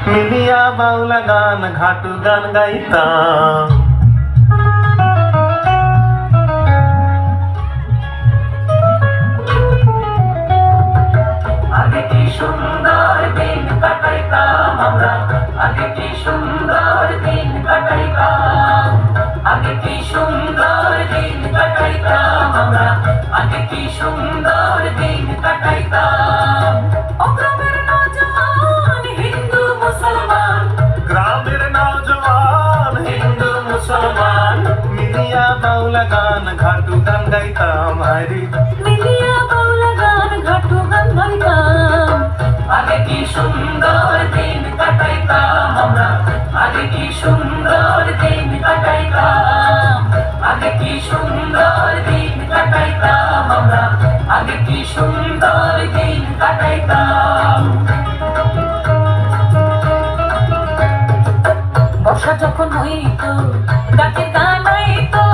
মিলিয়া বাউলা গান ঘাটু গান গাইতাম। আগে কি সুন্দর দিন কাটাইতাম আমরা, আগে কি সুন্দর দিন কাটাইতাম, আগে কি সুন্দর দিন কাটাইতাম আমরা, আগে কি সুন্দর দিন কাটাইতাম। ও গ্রামের নওজোয়ান হিন্দু মুসলমান, গ্রামের নওজোয়ান হিন্দু মুসলমান, মিলিয়া বাউলা গান ঘাটু গান গাইতাম। হায়রে মিলিয়া বাউলা গান ঘাটু গান গাইতাম। আগে কি সুন্দর দিন কাটাইতাম আমরা, আগে কি সুন্দর দিন কাটাইতাম, আগে কি সুন্দর দিন কাটাইতাম আমরা, আগে কি সুন্দর দিন কাটাইতাম। বর্ষা যখন হইতো গাছে গান আইতো,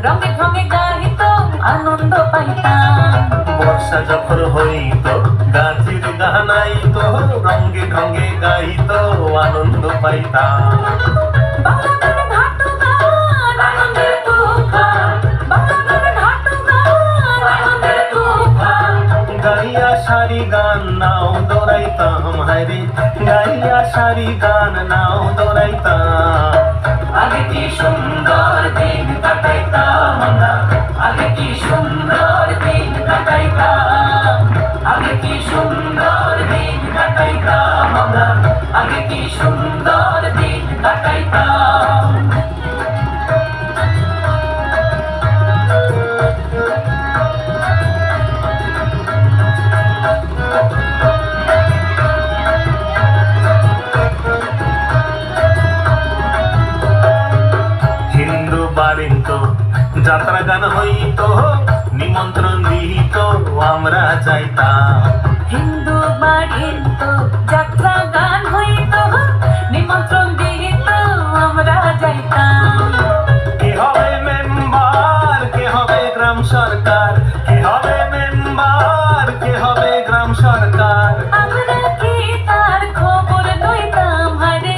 রঙে রঙে গাইতো আনন্দ পাইতাম। বর্ষা যখন হইতো গাছের গান আইতো, রঙে রঙে গাইতো আনন্দ পাইতাম। বাংলা গান ঘাটু গান আনন্দের তুফান, বাংলা গান ঘাটু গান আনন্দের তুফান। গাইয়া সারি গান নাও দৌড়াইতাম। হায়রে গাইয়া সারি গান নাও দৌড়াইতাম। আগে কি সুন্দর দিন কাটাইতাম আমরা, আগে কি সুন্দর দিন কাটাইতাম, আগে কি সুন্দর দিন কাটাইতাম আমরা, আগে কি সুন্দর দিন কাটাইতাম। হিন্দু বাড়িত যাত্রা গান হইতো, নিমন্ত্রণ দিত আমরা যাইতাম। হিন্দু বাড়ির তো যাত্রা গান হইতো, নিমন্ত্রণ দিত আমরা যাইতাম। কে হবে মেম্বার, কে হবে গ্রাম সরকার, কে হবে মেম্বার, কে হবে গ্রাম সরকার। আমরা কি তার খবর লইতাম, হারে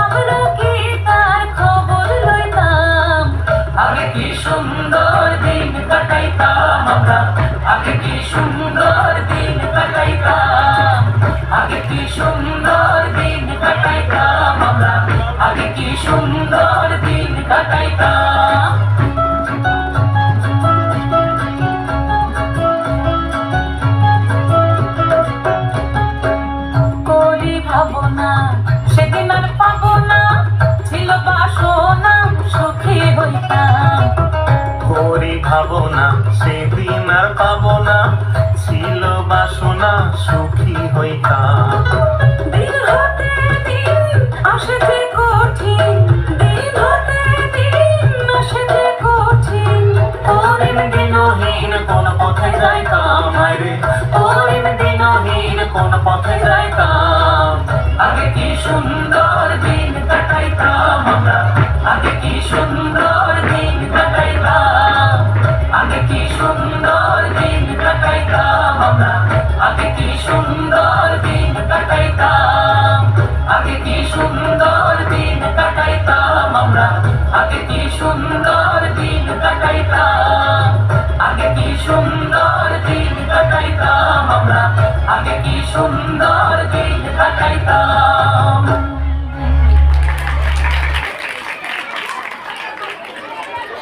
আমরা কি তার খবর লইতাম। আগে কি সুন্দর দিন কাটাইতাম আমরা, আগে কি সুন্দর দিন কাটাইতাম, আগে কি সুন্দর দিন কাটাইতাম আমরা, আগে কি সুন্দর দিন কাটাইতাম। করি ভাবনা সেদিন আর পাবো না, ছিল বাসনা সুখী হইতাম। করি ভাবনা সেদিন আর পাবো না, ছিল বাসনা সুখী হইতাম। দিন হতে দিন আসে যে কঠিন, দিন হতে দিন আসে যে কঠিন। পরের দিনহীন কোন পথে যাইতাম। হায়রে পরের দিনহীন কোন পথে যাইতাম। আগে কি সুন্দর দিন কাটাইতাম আমরা, আগে কি সুন্দর দিন কাটাইতাম, আগে কি সুন্দর দিন কাটাইতাম আমরা, আগে কি সুন্দর দিন কাটাইতাম, আগে কি সুন্দর দিন কাটাইতাম আমরা, আগে কি সুন্দর দিন কাটাইতাম, আগে কি সুন্দর দিন কাটাইতাম আমরা, আগে কি সুন্দর দিন কাটাইতাম।